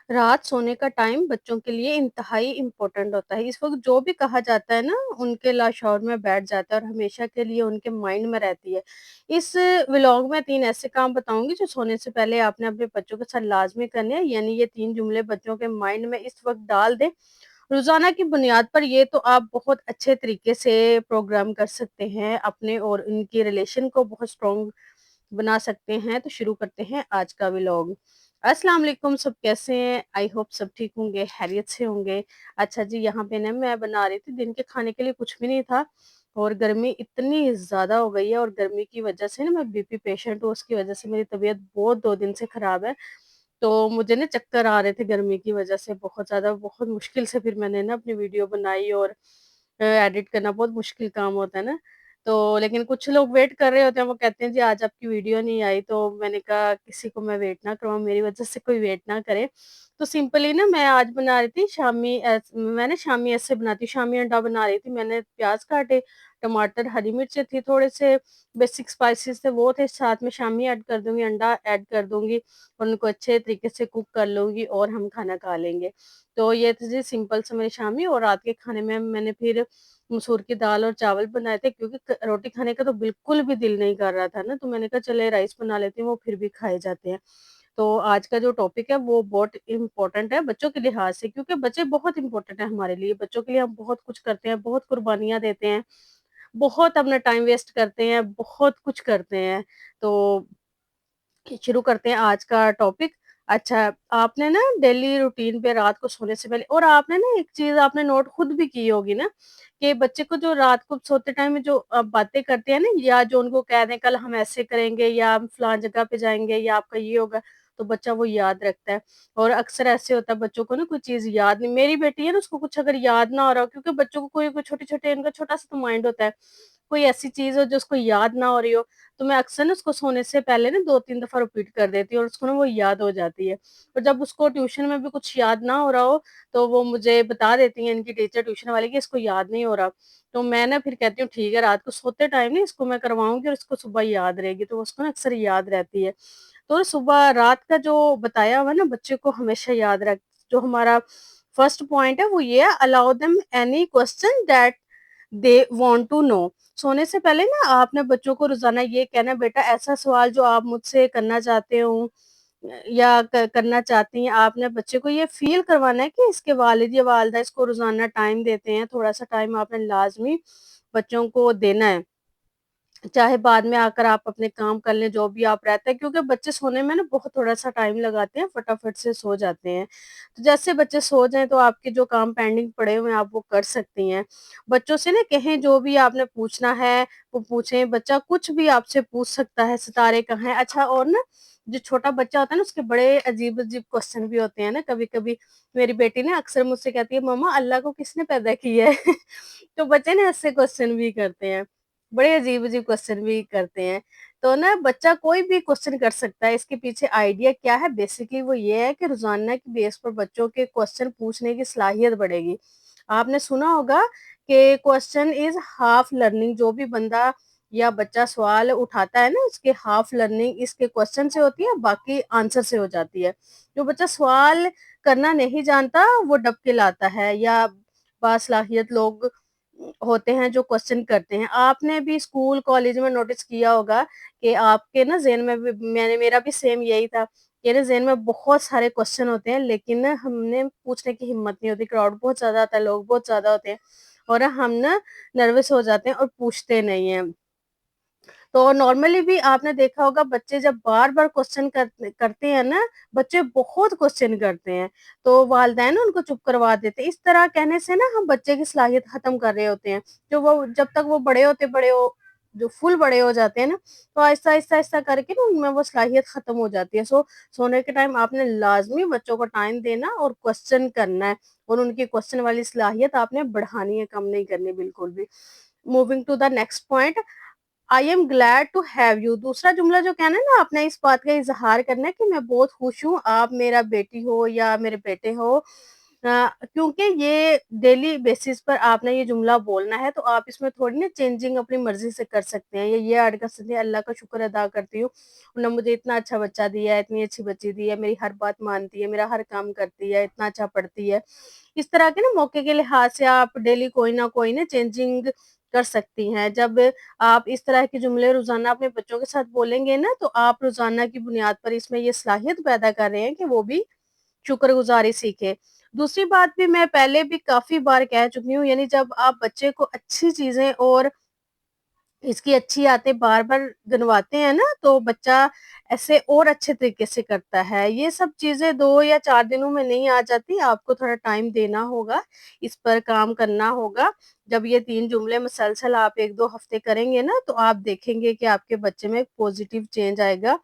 रात सोने का टाइम बच्चों के लिए इंतहाई इम्पोर्टेंट होता है। इस वक़्त जो भी कहा जाता है ना, उनके लाशौर में बैठ जाता है और हमेशा के लिए उनके माइंड में रहती है। इस व्लॉग में 3 ऐसे काम बताऊँगी जो सोने से पहले आपने अपने बच्चों के साथ लाज़मी करने हैं, यानी ये 3 जुमले बच्चों के माइंड में इस वक़्त डाल दें। रोज़ाना की बुनियाद पर ये तो आप बहुत अच्छे तरीके से प्रोग्राम कर सकते हैं अपने और उनकी रिलेशन को बहुत स्ट्रॉन्ग बना सकते हैं। तो शुरू करते हैं आज का व्लॉग। अस्सलाम वालेकुम, सब कैसे हैं? आई होप सब ठीक होंगे, खैरियत से होंगे। अच्छा जी, यहाँ पे ना मैं बना रही थी दिन के खाने के लिए, कुछ भी नहीं था और गर्मी इतनी ज़्यादा हो गई है और गर्मी की वज़ह से ना मैं बीपी पेशेंट हूँ, उसकी वज़ह से मेरी तबीयत बहुत 2 दिन से ख़राब है। तो मुझे ना चक्कर आ रहे थे गर्मी की वज़ह से बहुत ज़्यादा, बहुत मुश्किल से फिर मैंने ना अपनी वीडियो बनाई और एडिट करना बहुत मुश्किल काम होता है ना। तो लेकिन कुछ लोग वेट कर रहे होते हैं, वो कहते हैं जी आज आपकी वीडियो नहीं आई, तो मैंने कहा किसी को मैं वेट ना करवाऊँ, मेरी वज़ह से कोई वेट ना करे। तो सिंपली ना मैं आज बना रही थी शामी मैं ना शामी ऐसे बनाती हूँ, शामी अंडा बना रही थी। मैंने प्याज़ काटे, टमाटर, हरी मिर्च थी, थोड़े से बेसिक स्पाइसेस थे वो थे, साथ में शामी ऐड कर दूँगी, अंडा ऐड कर दूँगी और उनको अच्छे तरीके से कुक कर लूँगी और हम खाना खा लेंगे। तो ये थी जी सिंपल सा मेरी शामी। और रात के खाने में मैंने फिर मसूर की दाल और चावल बनाए थे, क्योंकि रोटी खाने का तो बिल्कुल भी दिल नहीं कर रहा था ना, तो मैंने कहा चले राइस बना लेती हूँ, वो फिर भी खाए जाते हैं। तो आज का जो टॉपिक है वो बहुत इम्पोर्टेंट है बच्चों के लिहाज से, क्योंकि बच्चे बहुत इम्पोर्टेंट है हमारे लिए। बच्चों के लिए हम बहुत कुछ करते हैं, बहुत कुर्बानियां देते हैं, बहुत अपना टाइम वेस्ट करते हैं, बहुत कुछ करते हैं। तो शुरू करते हैं आज का टॉपिक। अच्छा, आपने ना डेली रूटीन पे रात को सोने से पहले, और आपने ना एक चीज़ आपने नोट खुद भी की होगी ना, कि बच्चे को जो रात को सोते टाइम में जो बातें करते हैं ना, या जो उनको कह दें कल हम ऐसे करेंगे या हम फलां जगह पे जाएँगे या आपका ये होगा, तो बच्चा वो याद रखता है। और अक्सर ऐसे होता है बच्चों को ना कोई चीज़ याद नहीं, मेरी बेटी है ना, उसको कुछ अगर याद ना हो रहा हो, क्योंकि बच्चों को कोई-कोई छोटे-छोटे इनका छोटा-सा तो माइंड होता है। कोई ऐसी चीज़ हो जो उसको याद ना हो रही हो, तो मैं अक्सर ना उसको सोने से पहले ना 2-3 दफ़ा रिपीट कर देती हूँ और उसको ना वो याद हो जाती है। और जब उसको ट्यूशन में भी कुछ याद ना हो रहा हो, तो वो मुझे बता देती हैं इनकी टीचर ट्यूशन वाली कि इसको याद नहीं हो रहा। तो मैं ना फिर कहती हूँ ठीक है, रात को सोते टाइम ना इसको मैं करवाऊँगी और इसको सुबह याद रहेगी, तो उसको ना अक्सर याद रहती है। तो सुबह रात का जो बताया हुआ ना बच्चे को हमेशा याद रख। जो हमारा फर्स्ट पॉइंट है वो ये है, allow them any question that they want to know. सोने से पहले ना आपने बच्चों को रोजाना ये कहना, बेटा ऐसा सवाल जो आप मुझसे करना चाहते हो या करना चाहती हैं, आपने बच्चे को ये फील करवाना है कि इसके वालिद या वालिदा इसको रोजाना टाइम देते हैं। थोड़ा सा टाइम आपने लाजमी बच्चों को देना है, चाहे बाद में आकर आप अपने काम कर लें, जो भी आप रहता है, क्योंकि बच्चे सोने में ना बहुत थोड़ा-सा टाइम लगाते हैं, फटाफट से सो जाते हैं। तो जैसे बच्चे सो जाएँ तो आपके जो काम पेंडिंग पड़े हुए हैं आप वो कर सकती हैं। बच्चों से ना कहें जो भी आपने पूछना है वो पूछें, बच्चा कुछ भी आपसे पूछ सकता है, सितारे कहाँ हैं? अच्छा, और ना जो छोटा बच्चा होता है ना उसके बड़े अजीब-अजीब क्वेश्चन भी होते हैं ना कभी-कभी। मेरी बेटी ना अक्सर मुझसे कहती है, मम्मा अल्लाह को किसने पैदा किया है? तो बच्चे ना ऐसे क्वेश्चन भी करते हैं। बड़े अजीब-अजीब क्वेश्चन भी करते हैं। तो ना बच्चा कोई भी क्वेश्चन कर सकता है, इसके पीछे आइडिया क्या है, बेसिकली वो ये है कि रोज़ाना की बेस पर बच्चों के क्वेश्चन पूछने की सलाहियत बढ़ेगी। आपने सुना होगा कि क्वेश्चन इज़ हाफ लर्निंग। जो भी बंदा या बच्चा सवाल उठाता है ना, उसके हाफ लर्निंग इसके क्वेश्चन से होती है, बाकी आंसर से हो जाती है। जो बच्चा सवाल करना नहीं जानता, वो डबके लाता है, या बासलाहियत लोग होते हैं जो क्वेश्चन करते हैं। आपने भी स्कूल, कॉलेज में नोटिस किया होगा कि आपके ना ज़हन में भी, मेरा भी सेम यही था, मेरे ज़हन में बहुत सारे क्वेश्चन होते हैं, लेकिन ना हमने पूछने की हिम्मत नहीं होती। क्राउड बहुत ज़्यादा आता है, लोग बहुत ज़्यादा होते हैं और हम ना नर्वस हो जाते हैं और पूछते नहीं हैं। तो नॉर्मली भी आपने देखा होगा बच्चे जब बार-बार क्वेश्चन करते हैं ना, बच्चे बहुत क्वेश्चन करते हैं, तो वालिदैन उनको चुप करवा देते हैं। इस तरह कहने से ना हम बच्चे की सलाहियत खत्म कर रहे होते हैं। जो वो जब तक वो बड़े हो, जो फुल बड़े हो जाते हैं ना, तो आहिस्ता-आहिस्ता करके ना उनमें वो सलाहियत खत्म हो जाती है। सोने के टाइम आपने लाज़मी बच्चों को टाइम देना और क्वेश्चन करना है और उनकी क्वेश्चन वाली सलाहियत आपने बढ़ानी है, कम नहीं करनी बिल्कुल भी। Moving to the next point, I am glad to have you. दूसरा जुमला जो कहना है ना, आपने इस बात का इज़हार करना है कि मैं बहुत खुश हूँ, आप मेरा बेटी हो या मेरे बेटे हो, क्योंकि ये डेली बेसिस पर आपने ये जुमला बोलना है, तो आप इसमें थोड़ी ना चेंजिंग अपनी मर्ज़ी से कर सकते हैं, या ये ऐड कर सकते हैं, अल्लाह का शुक्र अदा करती हूँ, उन्होंने मुझे इतना अच्छा बच्चा दिया है, इतनी अच्छी बच्ची दी है, मेरी हर बात मानती है, मेरा हर काम करती है, इतना अच्छा पढ़ती है। इस तरह के ना मौके के लिहाज से आप डेली कोई ना चेंजिंग कर सकती हैं। जब आप इस तरह के जुमले रोज़ाना अपने बच्चों के साथ बोलेंगे ना, तो आप रोज़ाना की बुनियाद पर इसमें ये सलाहियत पैदा कर रहे हैं कि वो भी शुक्रगुज़ारी सीखें। दूसरी बात भी मैं पहले भी काफ़ी बार कह चुकी हूँ, यानी जब आप बच्चे को अच्छी चीज़ें और इसकी अच्छी आदतें बार-बार गिनवाते हैं ना, तो बच्चा ऐसे और अच्छे तरीके से करता है। ये सब चीज़ें 2 या 4 दिनों में नहीं आ जाती, आपको थोड़ा टाइम देना होगा, इस पर काम करना होगा। जब ये 3 जुमले मुसलसल आप 1-2 हफ्ते करेंगे ना, तो आप देखेंगे कि आपके बच्चे में एक पॉज़िटिव चेंज आएगा।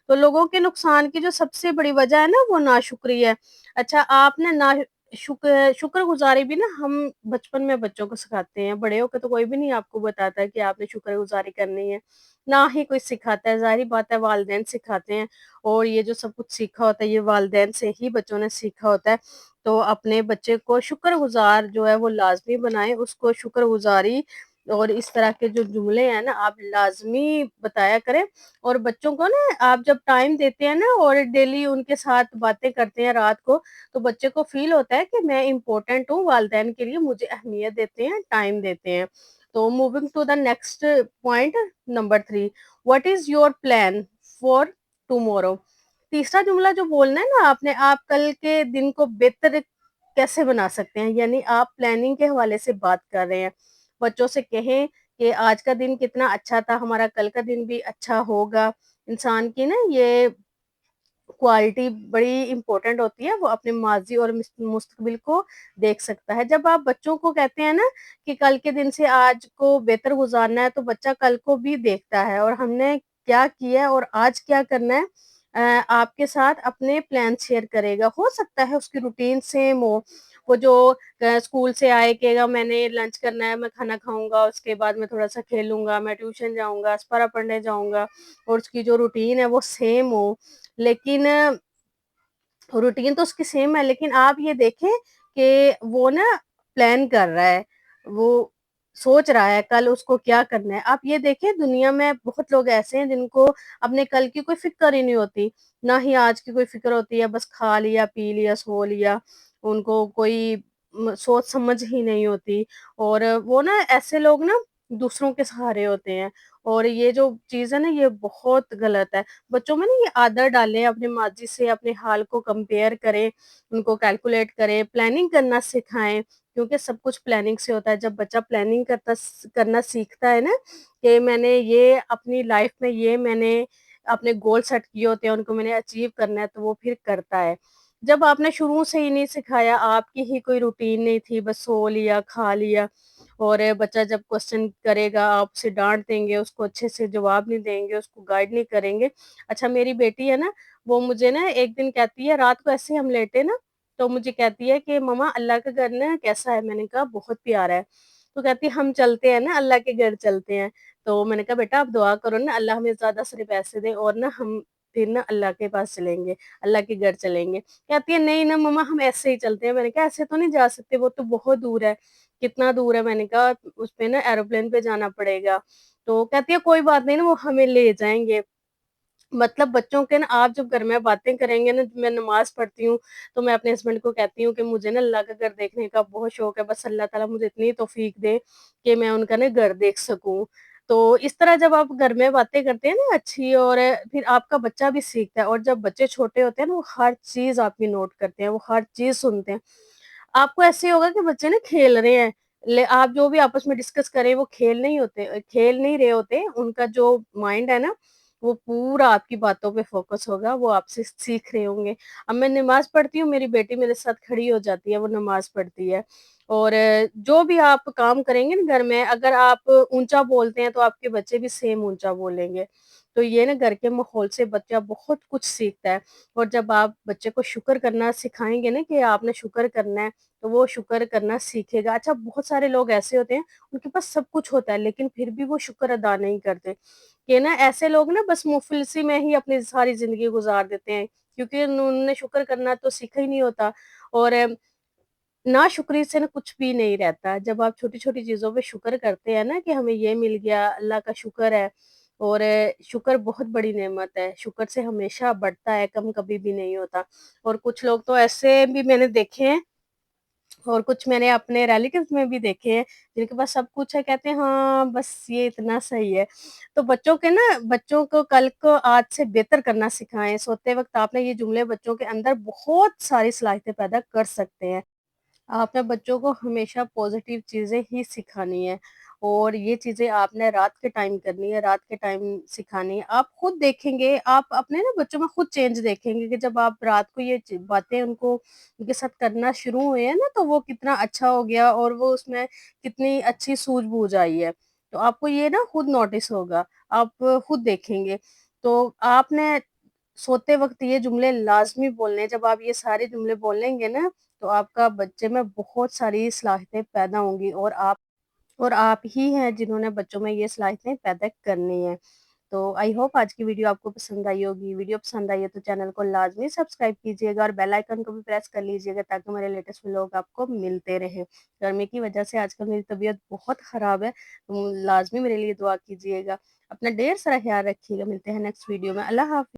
तो लोगों के नुकसान की जो सबसे बड़ी वजह है ना, वो नाशुक्री है। अच्छा, आपने ना शुक्रगुज़ारी भी ना हम बचपन में बच्चों को सिखाते हैं, बड़े होके तो कोई भी नहीं आपको बताता है कि आपने शुक्रगुज़ारी करनी है, ना ही कोई सिखाता है, ज़ाहिर-सी बात है वालिदैन सिखाते हैं, और ये जो सब कुछ सीखा होता है ये वालिदैन से ही बच्चों ने सीखा होता है। तो अपने बच्चे को शुक्रगुज़ार जो है वो लाज़मी बनाएँ, उसको शुक्रगुज़ारी और इस तरह के जो जुमले हैं ना आप लाज़मी बताया करें, और बच्चों को ना आप जब टाइम देते हैं ना और डेली उनके साथ बातें करते हैं रात को, तो बच्चे को फ़ील होता है कि मैं इम्पोर्टेंट हूँ, वालिदैन के लिए मुझे अहमियत देते हैं, टाइम देते हैं। तो moving to the next point number 3, what is your plan for tomorrow? तीसरा जुमला जो बोलना है ना आपने, आप कल के दिन को बेहतर कैसे बना सकते हैं? यानी आप प्लानिंग के हवाले से बात कर रहे हैं। बच्चों से कहें कि आज का दिन कितना अच्छा था, हमारा कल का दिन भी अच्छा होगा। इंसान की ना ये क्वालिटी बड़ी इम्पोर्टेंट होती है, वो अपने माज़ी और मुस्तकबिल को देख सकता है। जब आप बच्चों को कहते हैं ना कि कल के दिन से आज को बेहतर गुज़ारना है, तो बच्चा कल को भी देखता है और हमने क्या किया है और आज क्या करना है, आपके साथ अपने प्लान शेयर करेगा। हो सकता है उसकी रूटीन सेम हो, वो जो स्कूल से आए कहेगा मैंने लंच करना है, मैं खाना खाऊँगा, उसके बाद मैं थोड़ा-सा खेलूँगा, मैं ट्यूशन जाऊँगा, अस्परा पढ़ने जाऊँगा, और उसकी जो रूटीन है वो सेम हो। लेकिन रूटीन तो उसकी सेम है, लेकिन आप ये देखें कि वो ना प्लान कर रहा है, वो सोच रहा है कल उसको क्या करना है। आप ये देखें दुनिया में बहुत लोग ऐसे हैं जिनको अपने कल की कोई फ़िक्र ही नहीं होती, ना ही आज की कोई फ़िक्र होती है, बस खा लिया, पी लिया, सो लिया, उनको कोई सोच समझ ही नहीं होती, और वो ना ऐसे लोग ना दूसरों के सहारे होते हैं, और ये जो चीज़ है ना ये बहुत गलत है। बच्चों में ना ये आदत डालें, अपनी माज़ी से अपने हाल को कंपेयर करें, उनको कैलकुलेट करें, प्लानिंग करना सिखाएँ, क्योंकि सब कुछ प्लानिंग से होता है। जब बच्चा प्लानिंग करना सीखता है ना कि मैंने ये अपनी लाइफ़ में ये मैंने अपने गोल सेट किए होते हैं, उनको मैंने अचीव करना है, तो वो फिर करता है। जब आपने शुरू से ही नहीं सिखाया, आपकी ही कोई रूटीन नहीं थी, बस सो लिया, खा लिया, और बच्चा जब क्वेश्चन करेगा, आप उसे डाँट देंगे, उसको अच्छे से जवाब नहीं देंगे, उसको गाइड नहीं करेंगे। अच्छा, मेरी बेटी है ना, वो मुझे ना एक दिन कहती है, रात को ऐसे ही हम लेटे ना, तो मुझे कहती है कि मम्मा अल्लाह का घर ना कैसा है? मैंने कहा बहुत प्यारा है। तो कहती है हम चलते हैं ना अल्लाह के घर चलते हैं। तो मैंने कहा बेटा आप दुआ करो ना अल्लाह हमें ज़्यादा सारे पैसे दे, और ना हम फिर ना अल्लाह के पास चलेंगे, अल्लाह के घर चलेंगे। कहती है नहीं ना मम्मा हम ऐसे ही चलते हैं। मैंने कहा ऐसे तो नहीं जा सकते, वो तो बहुत दूर है। कितना दूर है? मैंने कहा उसपे ना एरोप्लेन पे जाना पड़ेगा। तो कहती है कोई बात नहीं ना वो हमें ले जाएँगे। मतलब बच्चों के ना आप जब घर में बातें करेंगे ना, मैं नमाज़ पढ़ती हूँ, तो मैं अपने हस्बैंड को कहती हूँ कि मुझे ना अल्लाह का घर देखने का बहुत शौक है, बस अल्लाह ताला मुझे इतनी तौफ़ीक दे कि मैं उनका ना घर देख सकूँ। तो इस तरह जब आप घर में बातें करते हैं ना अच्छी, और फिर आपका बच्चा भी सीखता है, और जब बच्चे छोटे होते हैं ना, वो हर चीज़ आपकी नोट करते हैं, वो हर चीज़ सुनते हैं। आपको ऐसे ही होगा कि बच्चे ना खेल रहे हैं, आप जो भी आपस में डिस्कस करें वो खेल नहीं रहे होते, उनका जो माइंड है ना, वो पूरा आपकी बातों पे फ़ोकस होगा, वो आपसे सीख रहे होंगे। अब मैं नमाज़ पढ़ती हूँ, मेरी बेटी मेरे साथ खड़ी हो जाती है, वो नमाज़ पढ़ती है, और जो भी आप काम करेंगे ना घर में, अगर आप ऊँचा बोलते हैं, तो आपके बच्चे भी सेम ऊँचा बोलेंगे। तो ये ना घर के माहौल से बच्चा बहुत कुछ सीखता है, और जब आप बच्चे को शुक्र करना सिखाएँगे ना कि आपने शुक्र करना है, तो वो शुक्र करना सीखेगा। अच्छा, बहुत सारे लोग ऐसे होते हैं, उनके पास सब कुछ होता है, लेकिन फिर भी वो शुक्र अदा नहीं करते। कि ना ऐसे लोग ना बस मुफ़लिसी में ही अपनी सारी ज़िंदगी गुज़ार देते हैं, क्योंकि उन्होंने शुक्र करना तो सीखा ही नहीं होता, और नाशुक्री से ना कुछ भी नहीं रहता। जब आप छोटी-छोटी चीज़ों पे शुक्र करते हैं ना कि हमें ये मिल गया, अल्लाह का शुक्र है। और शुक्र बहुत बड़ी नेमत है, शुक्र से हमेशा बढ़ता है, कम कभी भी नहीं होता। और कुछ लोग तो ऐसे भी मैंने देखे हैं और कुछ मैंने अपने रिलेटिव्स में भी देखे हैं, जिनके पास सब कुछ है, कहते हैं हाँ, बस ये इतना सही है। तो बच्चों को कल को आज से बेहतर करना सिखाएँ। सोते वक़्त आपने ये जुमले बच्चों के अंदर बहुत सारी सलाहियतें पैदा कर सकते हैं। आपने बच्चों को हमेशा पॉज़िटिव चीज़ें ही सिखानी है और ये चीज़ें आपने रात के टाइम करनी है, रात के टाइम सिखानी है। आप खुद देखेंगे, आप अपने ना बच्चों में खुद चेंज देखेंगे कि जब आप रात को ये बातें उनके साथ करना शुरू हुए हैं ना, तो वो कितना अच्छा हो गया और वो उसमें कितनी अच्छी सूझबूझ आई है। तो आपको ये ना खुद नोटिस होगा, आप खुद देखेंगे। तो आपने सोते वक़्त ये जुमले लाज़मी बोलने हैं, जब आप ये सारे जुमले बोलेंगे ना, तो आपका बच्चे में बहुत सारी सलाहियतें पैदा होंगी और आप ही हैं जिन्होंने बच्चों में ये सलाहियतें पैदा करनी है। तो आई होप आज की वीडियो आपको पसंद आई होगी। वीडियो पसंद आई है तो चैनल को लाज़मी सब्सक्राइब कीजिएगा और बेल आइकन को भी प्रेस कर लीजिएगा ताकि मेरे लेटेस्ट व्लॉग आपको मिलते रहें। गर्मी की वजह से आजकल मेरी तबीयत बहुत ख़राब है, तो लाज़मी मेरे लिए दुआ कीजिएगा। अपना ढेर सारा ख़्याल रखिएगा। मिलते हैं नेक्स्ट वीडियो में। अल्लाह हाफ़िज़।